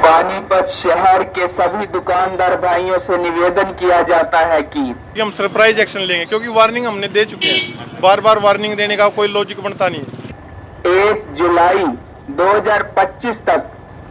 पानीपत शहर के सभी दुकानदार भाइयों से निवेदन किया जाता है कि हम सरप्राइज एक्शन लेंगे, क्योंकि वार्निंग हमने दे चुके हैं। बार बार वार्निंग देने का कोई लॉजिक बनता नहीं। 1 जुलाई 2025 तक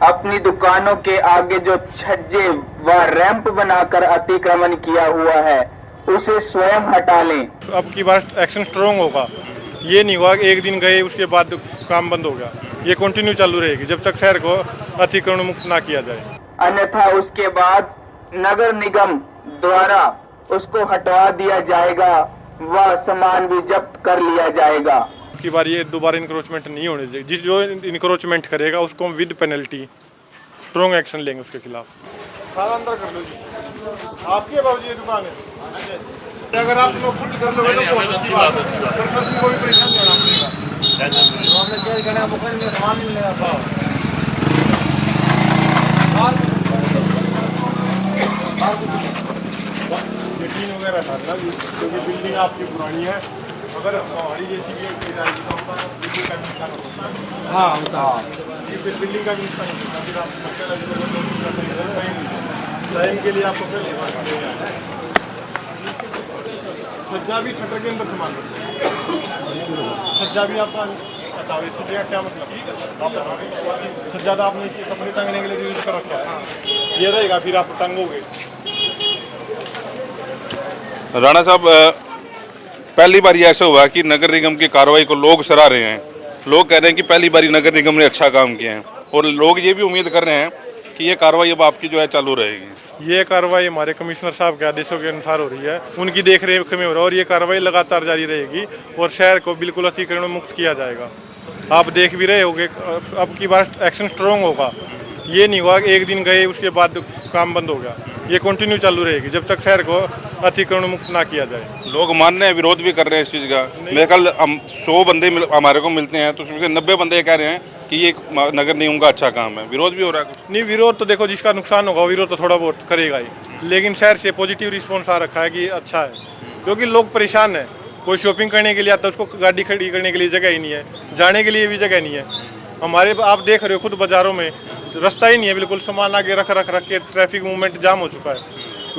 अपनी दुकानों के आगे जो छज्जे व रैंप बनाकर अतिक्रमण किया हुआ है उसे स्वयं हटा लें। अब की बार एक्शन स्ट्रॉन्ग होगा। ये नहीं हुआ कि एक दिन गए उसके बाद काम बंद हो गया। ये कंटिन्यू चालू रहेगी जब तक शहर को अतिक्रमण मुक्त ना किया जाए। अन्यथा उसके बाद नगर निगम द्वारा उसको हटवा दिया जाएगा व सामान भी जब्त कर लिया जाएगा। की बार ये दोबारा इंक्रोचमेंट नहीं होने चाहिए। जिस जो इंक्रोचमेंट करेगा उसको हम विद पेनल्टी स्ट्रॉन्ग एक्शन लेंगे उसके खिलाफ। सारा अंदर कर लो जी। आपके बाबूजी ये दुकान है, अगर आप लोग खुद कर लोगे तो बहुत अच्छी बात है। प्रशासन को भी परेशान करना पड़ेगा। यकीन वगैरह था क्योंकि बिल्डिंग आपकी पुरानी है। अगर हमारी जैसी भी बिल्डिंग का नुकसान होता है। हाँ होता है। बिल्डिंग का भी नुकसान होता है। फिर आप टाइम के लिए आपको पहले सज्जा भी शटर के अंदर सामान सज्जा भी आपका हटाओ। सज्जे का क्या मतलब? आप सज्जा तो आपने कपड़े टांगने के लिए यूज कर रखा है। ये रहेगा फिर आप टांगोगे। राणा साहब, पहली बार ये ऐसा हुआ कि नगर निगम की कार्रवाई को लोग सराह रहे हैं। लोग कह रहे हैं कि पहली बार नगर निगम ने अच्छा काम किया है और लोग ये भी उम्मीद कर रहे हैं कि ये कार्रवाई अब आपकी जो है चालू रहेगी। ये कार्रवाई हमारे कमिश्नर साहब के आदेशों के अनुसार हो रही है, उनकी देखरेख में हो रहा है और ये कार्रवाई लगातार जारी रहेगी और शहर को बिल्कुल अतिक्रमण मुक्त किया जाएगा। आप देख भी रहे होंगे अब की बार एक्शन स्ट्रॉन्ग होगा। ये नहीं हुआ कि एक दिन गए उसके बाद काम बंद हो गया। ये कंटिन्यू चालू रहेगी जब तक शहर को अतिक्रमण मुक्त ना किया जाए। लोग मान रहे हैं, विरोध भी कर रहे हैं इस चीज़ का। मेरे कल हम 100 बंदे हमारे को मिलते हैं तो उसमें से 90 बंदे कह रहे हैं कि ये नगर निगम का अच्छा काम है। विरोध भी हो रहा है कुछ? नहीं, विरोध तो देखो जिसका नुकसान होगा विरोध तो थोड़ा बहुत करेगा ही, लेकिन शहर से पॉजिटिव रिस्पॉन्स आ रखा है कि अच्छा है, क्योंकि लोग परेशान है। कोई शॉपिंग करने के लिए आता है उसको गाड़ी खड़ी करने के लिए जगह ही नहीं है, जाने के लिए भी जगह नहीं है। हमारे आप देख रहे हो खुद बाजारों में रास्ता ही नहीं है, बिल्कुल सामान आगे रख के ट्रैफिक मूवमेंट जाम हो चुका है।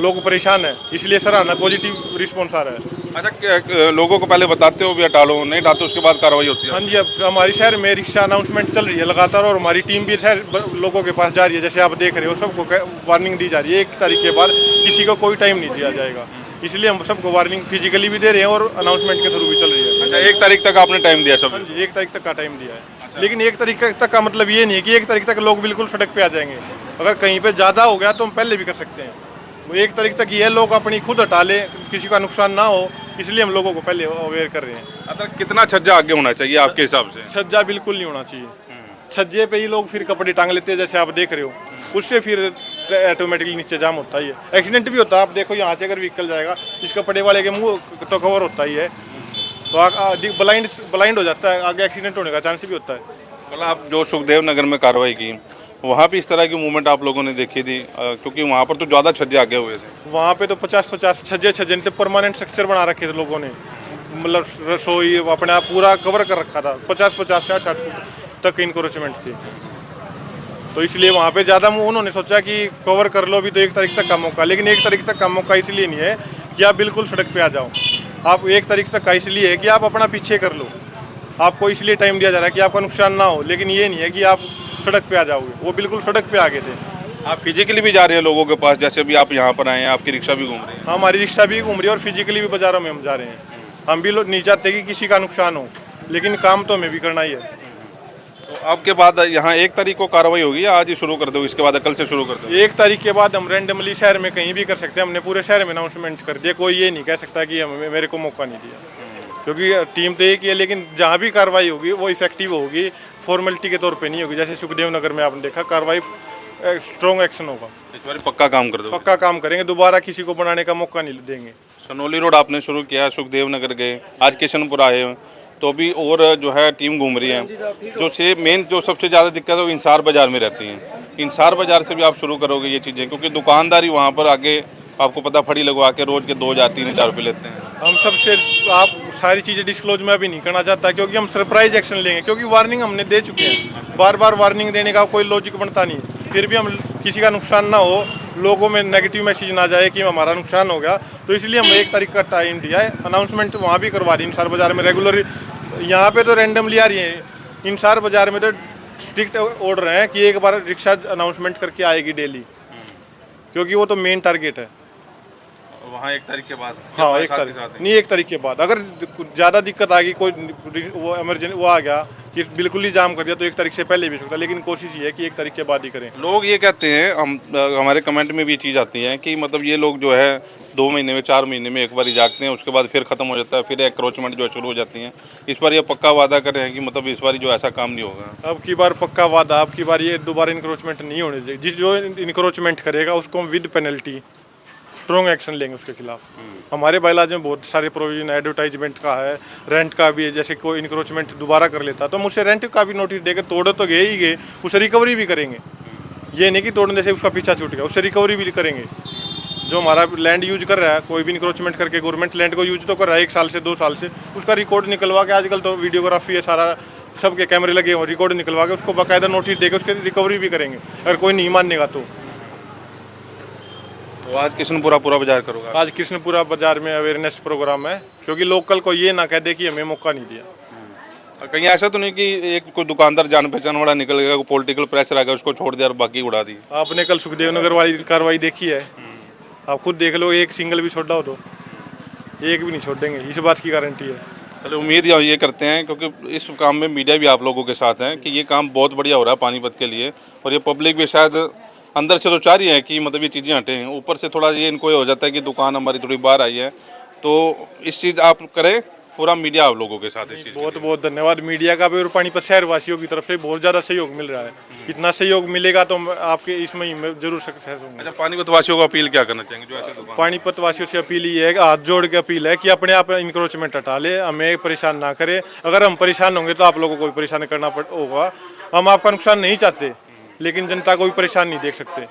लोग परेशान है, इसलिए सराहना पॉजिटिव रिस्पॉन्स आ रहा है। अच्छा, लोगों को पहले बताते हो भी हटा लो, नहीं हटाते उसके बाद कार्रवाई होती है? हाँ जी, अब हमारे शहर में रिक्शा अनाउंसमेंट चल रही है लगातार और हमारी टीम भी शहर लोगों के पास जा रही है। जैसे आप देख रहे हो सबको वार्निंग दी जा रही है। 1 तारीख के बाद किसी को कोई टाइम नहीं दिया जाएगा, इसलिए हम सबको वार्निंग फिजिकली भी दे रहे हैं और अनाउंसमेंट के थ्रू भी चल रही है। अच्छा, 1 तारीख तक आपने टाइम दिया सब? हाँ जी, 1 तारीख तक का टाइम दिया है, लेकिन 1 तारीख तक का मतलब ये नहीं है कि 1 तारीख तक लोग बिल्कुल सड़क पे आ जाएंगे। अगर कहीं पे ज़्यादा हो गया तो हम पहले भी कर सकते हैं। वो 1 तारीख तक ये लोग अपनी खुद हटा ले, किसी का नुकसान ना हो, इसलिए हम लोगों को पहले अवेयर कर रहे हैं। अच्छा, कितना छज्जा आगे होना चाहिए आपके हिसाब से? छज्जा बिल्कुल नहीं होना चाहिए। छज्जे पे ही लोग फिर कपड़े टांग लेते हैं, जैसे आप देख रहे हो, उससे फिर ऑटोमेटिकली नीचे जाम होता ही है। एक्सीडेंट भी होता है। आप देखो यहाँ से अगर व्हीकल जाएगा, इस कपड़े वाले के मुंह तो कवर होता ही है, तो ब्लाइंड हो जाता है, आगे एक्सीडेंट होने का चांस भी होता है। मतलब आप जो सुखदेव नगर में कार्रवाई की वहाँ भी इस तरह की मूवमेंट आप लोगों ने देखी थी? क्योंकि वहाँ पर तो ज़्यादा छज्जे आगे हुए थे। वहाँ पे तो 50-50 छज्जे थे, परमानेंट स्ट्रक्चर बना रखे थे लोगों ने, मतलब रसोई अपने आप पूरा कवर कर रखा था। 50-50 60 फुट तक इंक्रोचमेंट थी, तो इसलिए वहाँ पे ज़्यादा उन्होंने सोचा कि कवर कर लो भी तो 1 तारीख तक का मौका। लेकिन 1 तारीख तक का मौका इसलिए नहीं है कि आप बिल्कुल सड़क पे आ जाओ। आप 1 तारीख तक का इसलिए है कि आप अपना पीछे कर लो। आपको इसलिए टाइम दिया जा रहा है कि आपका नुकसान ना हो, लेकिन ये नहीं है कि आप सड़क पे आ जाओगे। वो बिल्कुल सड़क पे आगे थे। आप फिजिकली भी जा रहे हैं लोगों के पास, जैसे भी आप यहाँ पर आए हैं, आपकी रिक्शा भी घूम रही है? हमारी रिक्शा भी घूम रही है और फिजिकली भी बाजारों में हम जा रहे हैं। हम भी नहीं चाहते कि किसी का नुकसान हो, लेकिन काम तो हमें भी करना ही है। तो आपके बाद यहाँ 1 तारीख को कार्रवाई होगी या आज ही शुरू कर दो? इसके बाद कल से शुरू कर दो? 1 तारीख के बाद हम रैंडमली शहर में कहीं भी कर सकते हैं। हमने पूरे शहर में अनाउंसमेंट कर दिया। कोई ये नहीं कह सकता कि मेरे को मौका नहीं दिया, क्योंकि टीम तो एक ही है। लेकिन जहाँ भी कार्रवाई होगी वो इफेक्टिव होगी, फॉर्मेलिटी के तौर पे नहीं होगी। जैसे सुखदेव नगर में आपने देखा, कार्रवाई स्ट्रॉन्ग एक्शन होगा। इस बार पक्का काम कर दो? पक्का काम करेंगे, दोबारा किसी को बनाने का मौका नहीं देंगे। सनोली रोड आपने शुरू किया, सुखदेव नगर गए, आज किशनपुर आए, तो भी और जो है टीम घूम रही है। जो सबसे ज़्यादा दिक्कत है वो इंसार बाज़ार में रहती है। इंसार बाज़ार से भी आप शुरू करोगे ये चीज़ें, क्योंकि दुकानदारी वहाँ पर आगे आपको पता फड़ी लगवा के रोज के 2,000-3,000 रुपये लेते हैं। हम सबसे आप सारी चीज़ें डिस्क्लोज में अभी नहीं करना चाहता, क्योंकि हम सरप्राइज एक्शन लेंगे, क्योंकि वार्निंग हमने दे चुके हैं। बार बार वार्निंग देने का कोई लॉजिक बनता नहीं। फिर भी हम किसी का नुकसान ना हो, लोगों में नेगेटिव मैसेज ना जाए कि हमारा नुकसान हो गया, तो इसलिए हम 1 तारीख का टाइम दिया है। अनाउंसमेंट वहाँ भी करवा रही है इंसार बाज़ार में रेगुलर, यहाँ पे तो रैंडमली आ रही है, इंसार बाज़ार में तो स्ट्रिक्ट ऑर्डर है कि एक बार रिक्शा अनाउंसमेंट करके आएगी डेली, क्योंकि वो तो मेन टारगेट है। वहाँ 1 तारीख के बाद? हाँ, 1 तारीख नहीं, 1 तारीख के बाद। अगर ज़्यादा दिक्कत आ गई, कोई वो इमरजेंसी वो आ गया कि बिल्कुल ही जाम कर दिया, तो 1 तारीख से पहले भी हो सकता है, लेकिन कोशिश ये है कि 1 तारीख के बाद ही करें। लोग ये कहते हैं, हमारे कमेंट में भी ये चीज़ आती है कि मतलब ये लोग जो है 2 महीने में 4 महीने में एक बार ही जागते हैं, उसके बाद फिर ख़त्म हो जाता है, फिर एंक्रोचमेंट जो है शुरू हो जाती है। इस बार ये पक्का वादा कर रहे हैं कि मतलब इस बार जो ऐसा काम नहीं होगा। अब की बार पक्का वादा, अब की बार ये दोबारा इंक्रोचमेंट नहीं होने चाहिए। जिस जो इंक्रोचमेंट करेगा उसको हम विद पेनल्टी स्ट्रॉन्ग एक्शन लेंगे उसके खिलाफ। हमारे बायलॉज में बहुत सारे प्रोविजन, एडवर्टाइजमेंट का है, रेंट का भी है। जैसे कोई इंक्रोचमेंट दोबारा कर लेता तो हम उससे रेंट का भी नोटिस देकर, तोड़े तो गए ही गए, उससे रिकवरी भी करेंगे। ये नहीं कि तोड़ने से उसका पीछा छूट गया, उससे रिकवरी भी करेंगे। जो हमारा लैंड यूज कर रहा है, कोई भी इंक्रोचमेंट करके गवर्नमेंट लैंड को यूज तो कर रहा है 1 साल से 2 साल से, उसका रिकॉर्ड निकलवा के, आजकल तो वीडियोग्राफी है, सारा सबके कैमरे लगे हो, रिकॉर्ड निकलवा के उसको बाकायदा नोटिस देकर उसकी रिकवरी भी करेंगे, अगर कोई नहीं मानेगा तो। आज कृष्णपुरा पूरा बाजार करोगे? आज कृष्णपुरा बाजार में अवेयरनेस प्रोग्राम है, क्योंकि लोकल को ये ना कह दे कि हमें मौका नहीं दिया। कहीं ऐसा तो नहीं कि एक कोई दुकानदार जान पहचान वाला निकल गया, कोई पॉलिटिकल प्रेशर आ गया, उसको छोड़ दिया और बाकी उड़ा दी? आपने कल सुखदेव नगर वाली कार्रवाई देखी है, आप खुद देख लो, एक सिंगल भी छोड़ा हो तो, एक भी नहीं छोड़ेंगे, इस बात की गारंटी है। चलो, उम्मीद ये करते हैं, क्योंकि इस काम में मीडिया भी आप लोगों के साथ है, कि ये काम बहुत बढ़िया हो रहा है पानीपत के लिए, और ये पब्लिक भी शायद अंदर से तो चाह रही है कि मतलब ये चीज़ें हटें, ऊपर से थोड़ा ये इनको ये हो जाता है कि दुकान हमारी थोड़ी बाहर आई है, तो इस चीज़ आप करें, पूरा मीडिया आप लोगों के साथ है। बहुत बहुत धन्यवाद मीडिया का भी, और पानीपत शहर वासियों की तरफ से बहुत ज़्यादा सहयोग मिल रहा है। इतना सहयोग मिलेगा तो आपके इस महीने में जरूर सक्सेस होंगे। अच्छा, पानीपत वासियों को अपील क्या करना चाहेंगे जो ऐसे दुकान? पानीपत वासियों से अपील ये है कि हाथ जोड़ के अपील है कि अपने आप इंक्रोचमेंट हटा ले, हमें परेशान ना करे। अगर हम परेशान होंगे तो आप लोगों को भी परेशान करना होगा। हम आपका नुकसान नहीं चाहते, लेकिन जनता को भी परेशान नहीं देख सकते।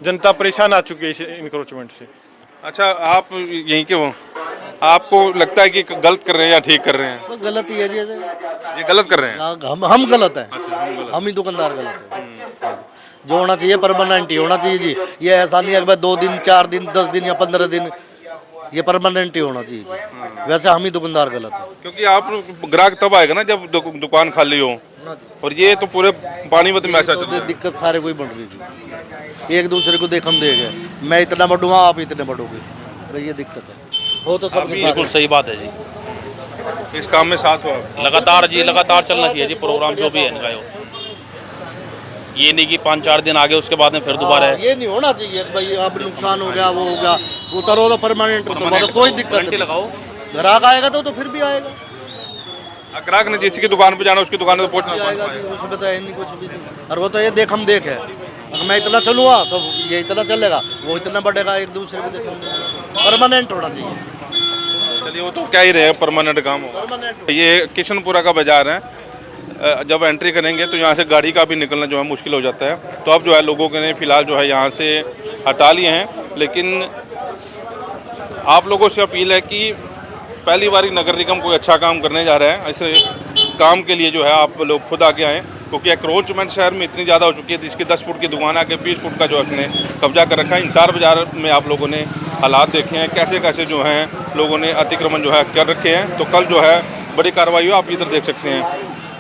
जनता परेशान आ चुकी है इस इंक्रोचमेंट से। अच्छा, आप यहीं के हो, आपको लगता है कि गलत कर रहे हैं या ठीक कर रहे हैं? गलत ही है जी, ये गलत कर रहे हैं। हम गलत हैं, हम ही दुकानदार गलत हैं। जो होना चाहिए परमानेंट ही होना चाहिए जी। ये ऐसा नहीं है कि 2 दिन 4 दिन 10 दिन या 15 दिन, ये परमानेंट ही होना चाहिए जी। वैसे हम ही दुकानदार गलत है, क्योंकि आप ग्राहक तब आएगा ना जब दुकान खाली हो, और ये तो पूरे पानीपत में ऐसा चल रहा है। दिक्कत सारे को ही बढ़ रही थी, एक दूसरे को देखम देगा, मैं इतना बढ़ूंगा आप इतने बढ़ोगे, भाई ये दिक्कत है। हो तो सब बिल्कुल सही बात है जी। इस काम में साथ हो आप? लगातार जी, लगातार चलना चाहिए जी प्रोग्राम जो भी है इनका। ये नहीं कि 5-4 दिन आगे उसके बाद में फिर दोबारा है। ये नहीं होना चाहिए भाई, अब नुकसान हो गया, वो हो गया, उतरो तो परमानेंट, तो कोई दिक्कत नहीं। लगाओ, ग्राहक आएगा तो फिर भी आएगा। ग्राहक ने जिसकी दुकान पे जाना उसकी दुकान पे पहुंचना आएगा जी, उसमें बताया नहीं कुछ भी। और वो तो ये देख हम देख है, अगर मैं इतना चलूँगा तो ये इतना चलेगा, वो इतना बढ़ेगा, एक दूसरे को देख। परमानेंट होना चाहिए। चलिए, वो तो क्या ही रहे, परमानेंट काम हो। परमानेंट। ये कृष्णपुरा का बाजार है, जब एंट्री करेंगे तो यहाँ से गाड़ी का भी निकलना जो है मुश्किल हो जाता है, तो अब जो है लोगों के ने फिलहाल जो है यहाँ से हटा लिए हैं। लेकिन आप लोगों से अपील है कि पहली बार नगर निगम कोई अच्छा काम करने जा रहा है, ऐसे काम के लिए जो है आप लोग खुद आगे आएँ, क्योंकि एक्रोचमेंट शहर में इतनी ज़्यादा हो चुकी है। इसकी 10 फुट की दुकान आके 20 फुट का जो अपने कब्जा कर रखा है। इंसार बाजार में आप लोगों ने हालात देखे हैं, कैसे कैसे जो हैं लोगों ने अतिक्रमण जो है कर रखे हैं। तो कल जो है बड़ी कार्रवाई हो, आप इधर देख सकते हैं।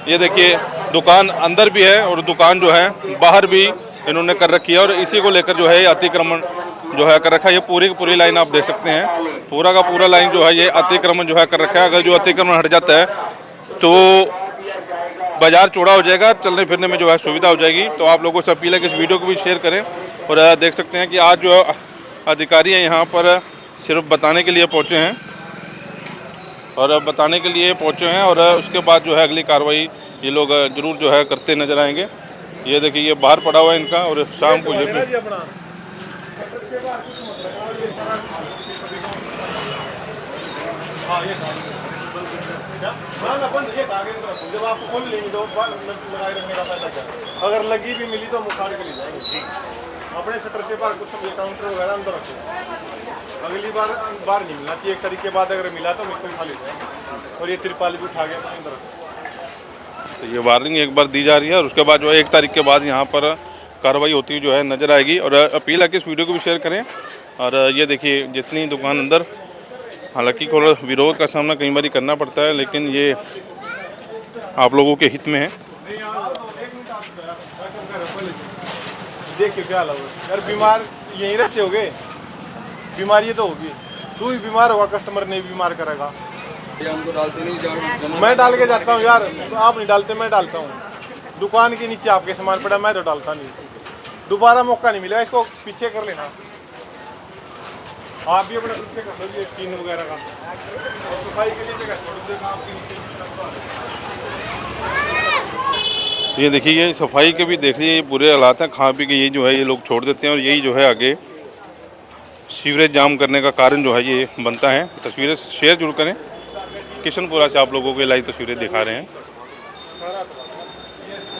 ये देखिए, दुकान अंदर भी है और दुकान जो है बाहर भी इन्होंने कर रखी है, और इसी को लेकर जो है अतिक्रमण जो है कर रखा है। ये पूरी की पूरी लाइन आप देख सकते हैं, पूरा का पूरा लाइन जो है ये अतिक्रमण जो है कर रखा है। अगर जो अतिक्रमण हट जाता है तो बाजार चौड़ा हो जाएगा, चलने फिरने में जो है सुविधा हो जाएगी। तो आप लोगों से अपील है कि इस वीडियो को भी शेयर करें। और देख सकते हैं कि आज जो अधिकारी हैं यहाँ पर सिर्फ बताने के लिए पहुँचे हैं, और बताने के लिए पहुँचे हैं, और उसके बाद जो है अगली कार्रवाई ये लोग जरूर जो है करते नजर आएंगे। ये देखिए, ये बाहर पड़ा हुआ है इनका, और शाम को ये अगर लगी भी मिली तो मुखार के लिए जाएंगे अपने शटर से बाहर, कुछ काउंटर वगैरह अंदर रखो। अगली बार बाहर नहीं मिलना चाहिए, 1 तारीख के बाद अगर मिला तो मुझको खा लेते। और ये तिरपाल भी उठा गया तो अंदर रखो। तो ये वार्निंग एक बार दी जा रही है, और उसके बाद जो है 1 तारीख के बाद यहाँ पर कार्रवाई होती हुई जो है नज़र आएगी। और अपील है कि इस वीडियो को भी शेयर करें। और ये देखिए जितनी दुकान अंदर, हालांकि थोड़ा विरोध का सामना कई बार करना पड़ता है, लेकिन ये आप लोगों के हित में है। देखिए क्या हाल है यार, बीमार यहीं रहते होगे, बीमारी तो होगी, तू ही बीमार होगा, कस्टमर नहीं बीमार करेगा। हमको डालते नहीं, मैं डाल के जाता हूँ यार, आप नहीं डालते, मैं डालता हूँ। दुकान के नीचे आपके सामान पड़ा, मैं तो डालता नहीं। दोबारा मौका नहीं मिलेगा, इसको पीछे कर लेना। आप भी अपना पीछे कर लो ये स्किन वगैरह का, और सफाई के लिए जगह छोड़ देना आपकी। ये देखिए ये सफाई के भी देख लीजिए, ये बुरे हालात हैं, खा पी के ये जो है ये लोग छोड़ देते हैं। और यही जो है आगे सीवरेज जाम करने का कारण जो है ये बनता है। तस्वीरें शेयर जरूर करें। किशनपुरा से आप लोगों को लाइव तस्वीरें दिखा रहे हैं।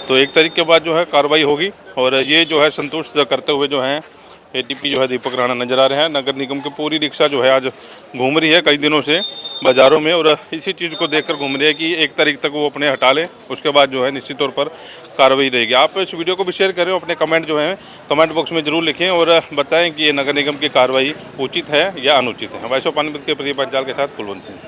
तो 1 तारीख के बाद जो है कार्रवाई होगी। और ये जो है संतुष्ट करते हुए जो है एडीपी जो है दीपक राणा नजर आ रहे हैं। नगर निगम की पूरी रिक्शा जो है आज घूम रही है कई दिनों से बाज़ारों में, और इसी चीज़ को देखकर घूम रही है कि 1 तारीख तक वो अपने हटा लें, उसके बाद जो है निश्चित तौर पर कार्रवाई रहेगी। आप इस वीडियो को भी शेयर करें, अपने कमेंट जो है कमेंट बॉक्स में जरूर लिखें और बताएं कि ये नगर निगम की कार्रवाई उचित है या अनुचित है। वैसे पानीपत के प्रदीप पंचाल के साथ कुलवंत सिंह।